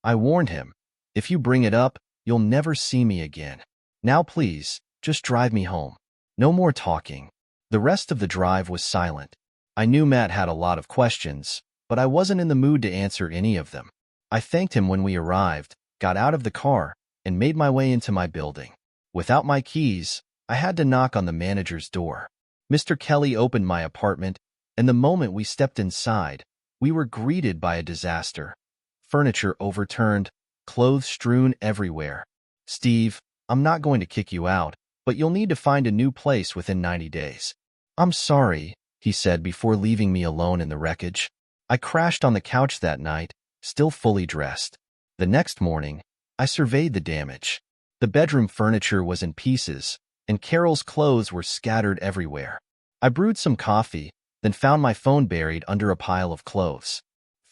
I warned him, "If you bring it up, you'll never see me again. Now please, just drive me home." No more talking. The rest of the drive was silent. I knew Matt had a lot of questions, but I wasn't in the mood to answer any of them. I thanked him when we arrived, got out of the car, and made my way into my building. Without my keys, I had to knock on the manager's door. Mr. Kelly opened my apartment, and the moment we stepped inside, we were greeted by a disaster. Furniture overturned, clothes strewn everywhere. "Steve, I'm not going to kick you out, but you'll need to find a new place within 90 days. "I'm sorry," he said before leaving me alone in the wreckage. I crashed on the couch that night, still fully dressed. The next morning, I surveyed the damage. The bedroom furniture was in pieces, and Carol's clothes were scattered everywhere. I brewed some coffee, then found my phone buried under a pile of clothes.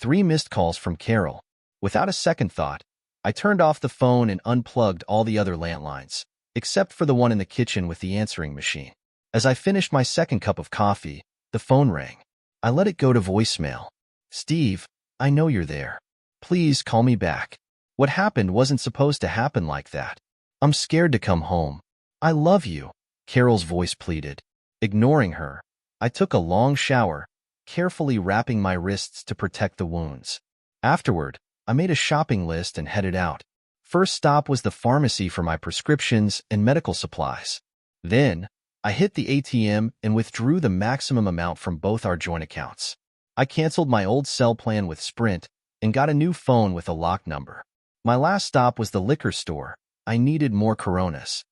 3 missed calls from Carol. Without a second thought, I turned off the phone and unplugged all the other landlines, except for the one in the kitchen with the answering machine. As I finished my second cup of coffee, the phone rang. I let it go to voicemail. "Steve, I know you're there. Please call me back. What happened wasn't supposed to happen like that. I'm scared to come home. I love you," Carol's voice pleaded. Ignoring her, I took a long shower, carefully wrapping my wrists to protect the wounds. Afterward, I made a shopping list and headed out. First stop was the pharmacy for my prescriptions and medical supplies. Then, I hit the ATM and withdrew the maximum amount from both our joint accounts. I canceled my old cell plan with Sprint and got a new phone with a locked number. My last stop was the liquor store. I needed more Coronas.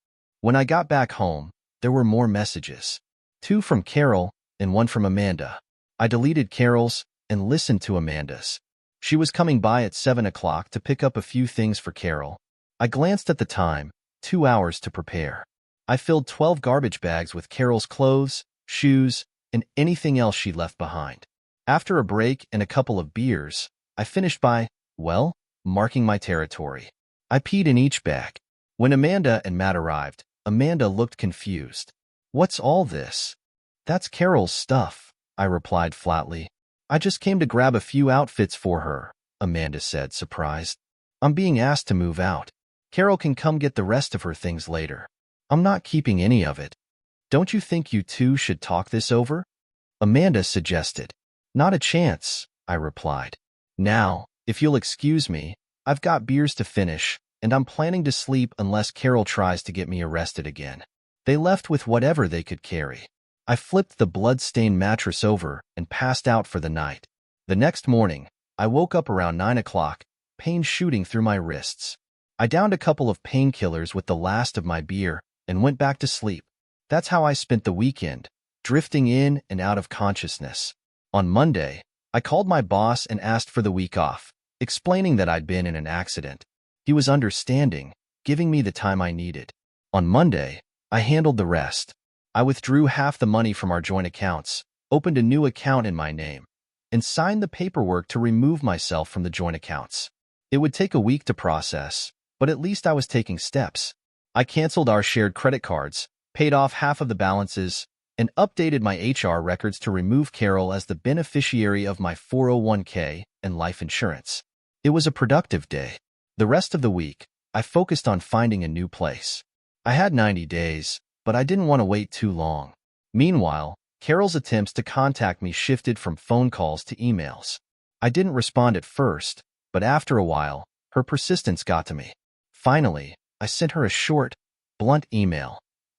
When I got back home, there were more messages. 2 from Carol and 1 from Amanda. I deleted Carol's and listened to Amanda's. She was coming by at 7 o'clock to pick up a few things for Carol. I glanced at the time, 2 hours to prepare. I filled 12 garbage bags with Carol's clothes, shoes, and anything else she left behind. After a break and a couple of beers, I finished by, marking my territory. I peed in each bag. When Amanda and Matt arrived, Amanda looked confused. "What's all this?" "That's Carol's stuff," I replied flatly. "I just came to grab a few outfits for her," Amanda said, surprised. "I'm being asked to move out. Carol can come get the rest of her things later. I'm not keeping any of it. Don't you think you two should talk this over?" Amanda suggested. "Not a chance," I replied. "Now, if you'll excuse me, I've got beers to finish, and I'm planning to sleep unless Carol tries to get me arrested again." They left with whatever they could carry. I flipped the blood-stained mattress over and passed out for the night. The next morning, I woke up around 9 o'clock, pain shooting through my wrists. I downed a couple of painkillers with the last of my beer and went back to sleep. That's how I spent the weekend, drifting in and out of consciousness. On Monday, I called my boss and asked for the week off, explaining that I'd been in an accident. He was understanding, giving me the time I needed. On Monday, I handled the rest. I withdrew half the money from our joint accounts, opened a new account in my name, and signed the paperwork to remove myself from the joint accounts. It would take a week to process, but at least I was taking steps. I canceled our shared credit cards, paid off half of the balances, and updated my HR records to remove Carol as the beneficiary of my 401k and life insurance. It was a productive day. The rest of the week, I focused on finding a new place. I had 90 days, but I didn't want to wait too long. Meanwhile, Carol's attempts to contact me shifted from phone calls to emails. I didn't respond at first, but after a while, her persistence got to me. Finally, I sent her a short, blunt email.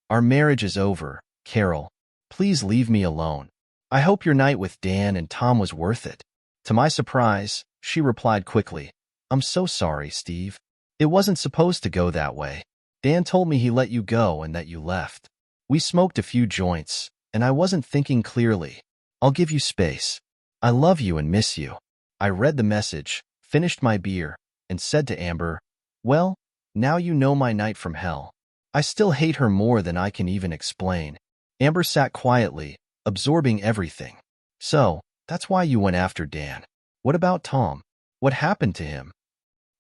"Our marriage is over, Carol. Please leave me alone. I hope your night with Dan and Tom was worth it." To my surprise, she replied quickly, "I'm so sorry, Steve. It wasn't supposed to go that way. Dan told me he let you go and that you left. We smoked a few joints, and I wasn't thinking clearly. I'll give you space. I love you and miss you." I read the message, finished my beer, and said to Amber, "Well, now you know my night from hell. I still hate her more than I can even explain." Amber sat quietly, absorbing everything. "So, that's why you went after Dan. What about Tom? What happened to him?"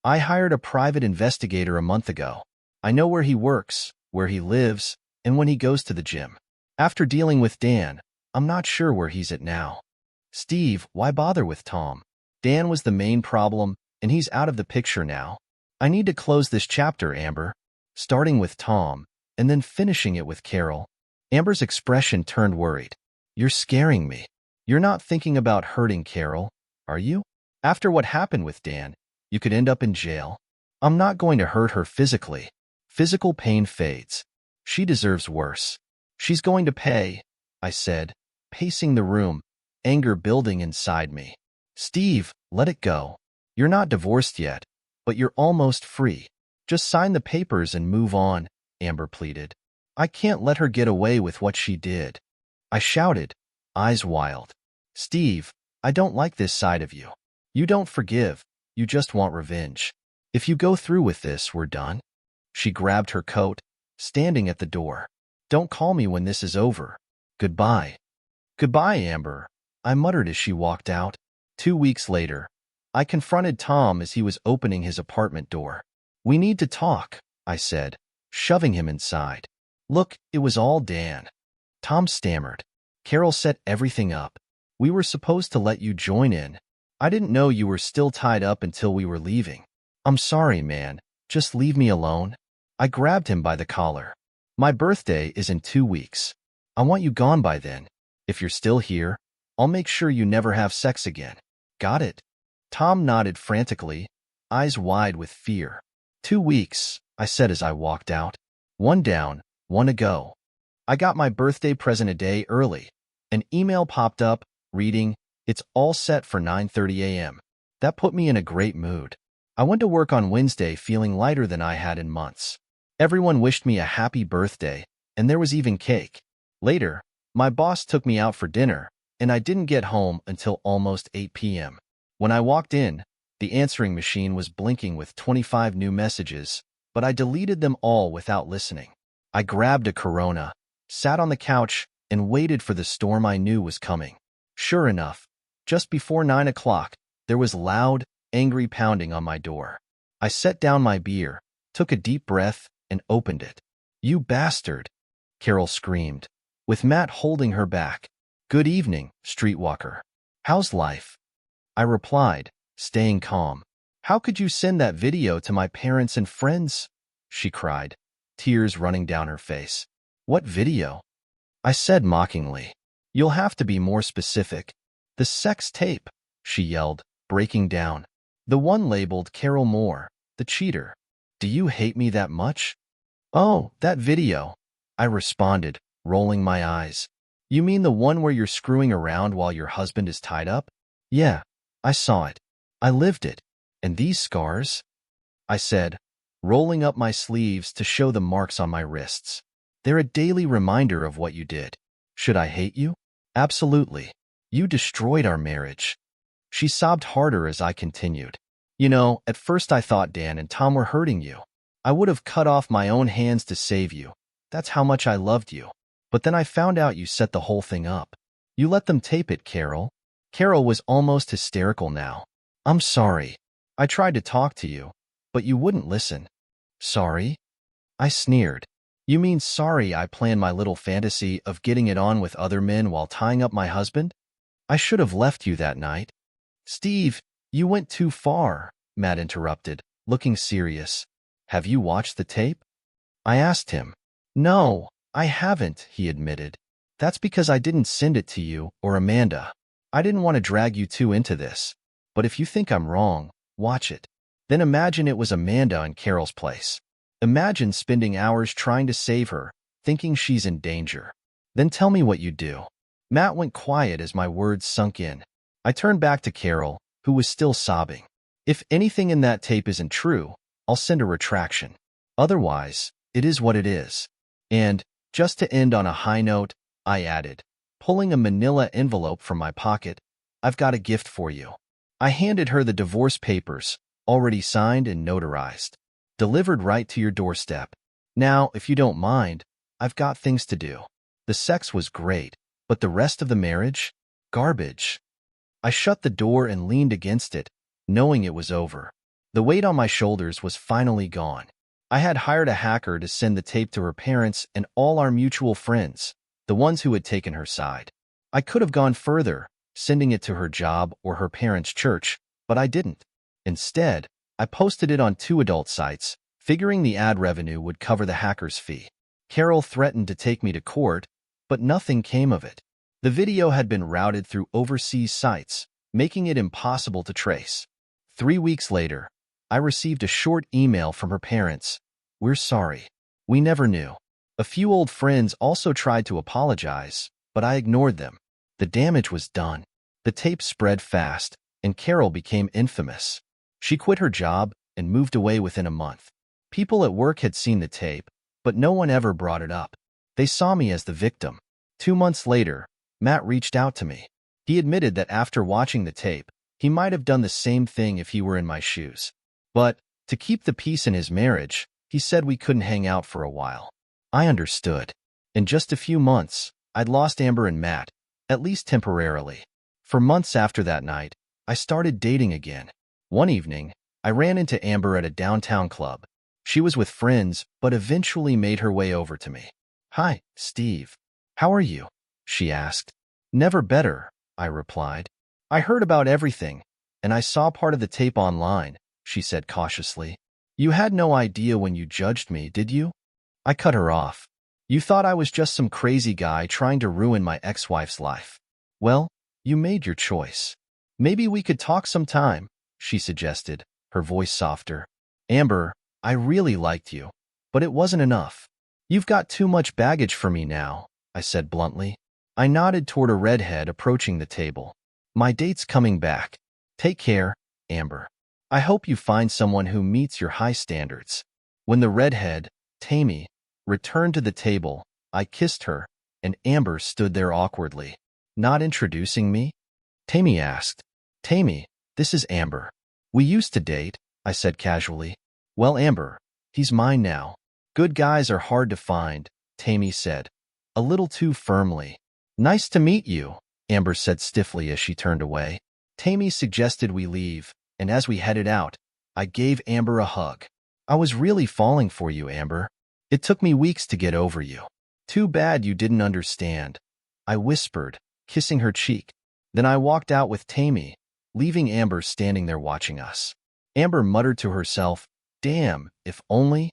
"I hired a private investigator a month ago. I know where he works, where he lives, and when he goes to the gym. After dealing with Dan, I'm not sure where he's at now. Steve, why bother with Tom? Dan was the main problem, and he's out of the picture now. I need to close this chapter, Amber. Starting with Tom, and then finishing it with Carol. Amber's expression turned worried. You're scaring me. You're not thinking about hurting Carol, are you? After what happened with Dan, you could end up in jail. I'm not going to hurt her physically. Physical pain fades. She deserves worse. She's going to pay, I said, pacing the room, anger building inside me. Steve, let it go. You're not divorced yet, but you're almost free. Just sign the papers and move on, Amber pleaded. I can't let her get away with what she did. I shouted, eyes wild. Steve, I don't like this side of you. You don't forgive, you just want revenge. If you go through with this, we're done. She grabbed her coat, standing at the door. Don't call me when this is over. Goodbye. Goodbye, Amber, I muttered as she walked out. 2 weeks later, I confronted Tom as he was opening his apartment door. We need to talk, I said, shoving him inside. Look, it was all Dan. Tom stammered. Carol set everything up. We were supposed to let you join in. I didn't know you were still tied up until we were leaving. I'm sorry, man. Just leave me alone. I grabbed him by the collar. My birthday is in 2 weeks. I want you gone by then. If you're still here, I'll make sure you never have sex again. Got it? Tom nodded frantically, eyes wide with fear. 2 weeks, I said as I walked out. One down, one to go. I got my birthday present a day early. An email popped up, reading, "It's all set for 9:30 a.m. That put me in a great mood. I went to work on Wednesday feeling lighter than I had in months. Everyone wished me a happy birthday, and there was even cake. Later, my boss took me out for dinner, and I didn't get home until almost 8 p.m. When I walked in, the answering machine was blinking with 25 new messages, but I deleted them all without listening. I grabbed a Corona, sat on the couch, and waited for the storm I knew was coming. Sure enough, just before 9 o'clock, there was loud, angry pounding on my door. I set down my beer, took a deep breath, and opened it. You bastard, Carol screamed, with Matt holding her back. Good evening, streetwalker. How's life? I replied, staying calm. How could you send that video to my parents and friends? She cried, tears running down her face. What video? I said mockingly. You'll have to be more specific. The sex tape, she yelled, breaking down. The one labeled Carol Moore, the cheater. Do you hate me that much? Oh, that video, I responded, rolling my eyes. You mean the one where you're screwing around while your husband is tied up? Yeah, I saw it. I lived it. And these scars? I said, rolling up my sleeves to show the marks on my wrists. They're a daily reminder of what you did. Should I hate you? Absolutely. You destroyed our marriage. She sobbed harder as I continued. You know, at first I thought Dan and Tom were hurting you. I would have cut off my own hands to save you. That's how much I loved you. But then I found out you set the whole thing up. You let them tape it, Carol. Carol was almost hysterical now. I'm sorry. I tried to talk to you, but you wouldn't listen. Sorry? I sneered. You mean sorry I planned my little fantasy of getting it on with other men while tying up my husband? I should have left you that night. Steve, you went too far, Matt interrupted, looking serious. Have you watched the tape? I asked him. No, I haven't, he admitted. That's because I didn't send it to you or Amanda. I didn't want to drag you two into this. But if you think I'm wrong, watch it. Then imagine it was Amanda in Carol's place. Imagine spending hours trying to save her, thinking she's in danger. Then tell me what you do. Matt went quiet as my words sunk in. I turned back to Carol, who was still sobbing. If anything in that tape isn't true, I'll send a retraction. Otherwise, it is what it is. And, just to end on a high note, I added, pulling a manila envelope from my pocket, I've got a gift for you. I handed her the divorce papers, already signed and notarized. Delivered right to your doorstep. Now, if you don't mind, I've got things to do. The sex was great, but the rest of the marriage? Garbage. I shut the door and leaned against it, knowing it was over. The weight on my shoulders was finally gone. I had hired a hacker to send the tape to her parents and all our mutual friends, the ones who had taken her side. I could have gone further, sending it to her job or her parents' church, but I didn't. Instead, I posted it on 2 adult sites, figuring the ad revenue would cover the hacker's fee. Carol threatened to take me to court, but nothing came of it. The video had been routed through overseas sites, making it impossible to trace. 3 weeks later, I received a short email from her parents. "We're sorry. We never knew." A few old friends also tried to apologize, but I ignored them. The damage was done. The tape spread fast, and Carol became infamous. She quit her job and moved away within a month. People at work had seen the tape, but no one ever brought it up. They saw me as the victim. 2 months later, Matt reached out to me. He admitted that after watching the tape, he might have done the same thing if he were in my shoes. But, to keep the peace in his marriage, he said we couldn't hang out for a while. I understood. In just a few months, I'd lost Amber and Matt, at least temporarily. For months after that night, I started dating again. One evening, I ran into Amber at a downtown club. She was with friends, but eventually made her way over to me. "Hi, Steve. How are you?" she asked. "Never better," I replied. "I heard about everything, and I saw part of the tape online," she said cautiously. "You had no idea when you judged me, did you?" I cut her off. "You thought I was just some crazy guy trying to ruin my ex-wife's life. Well, you made your choice. Maybe we could talk sometime," she suggested, her voice softer. "Amber, I really liked you, but it wasn't enough. You've got too much baggage for me now," I said bluntly. I nodded toward a redhead approaching the table. "My date's coming back. Take care, Amber. I hope you find someone who meets your high standards." When the redhead, Tammy, returned to the table, I kissed her, and Amber stood there awkwardly. "Not introducing me?" Tammy asked. "Tammy, this is Amber. We used to date," I said casually. "Well, Amber, he's mine now." "Good guys are hard to find," Tammy said, a little too firmly. "Nice to meet you," Amber said stiffly as she turned away. Tammy suggested we leave, and as we headed out, I gave Amber a hug. "I was really falling for you, Amber. It took me weeks to get over you. Too bad you didn't understand," I whispered, kissing her cheek. Then I walked out with Tammy, leaving Amber standing there watching us. Amber muttered to herself, "Damn, if only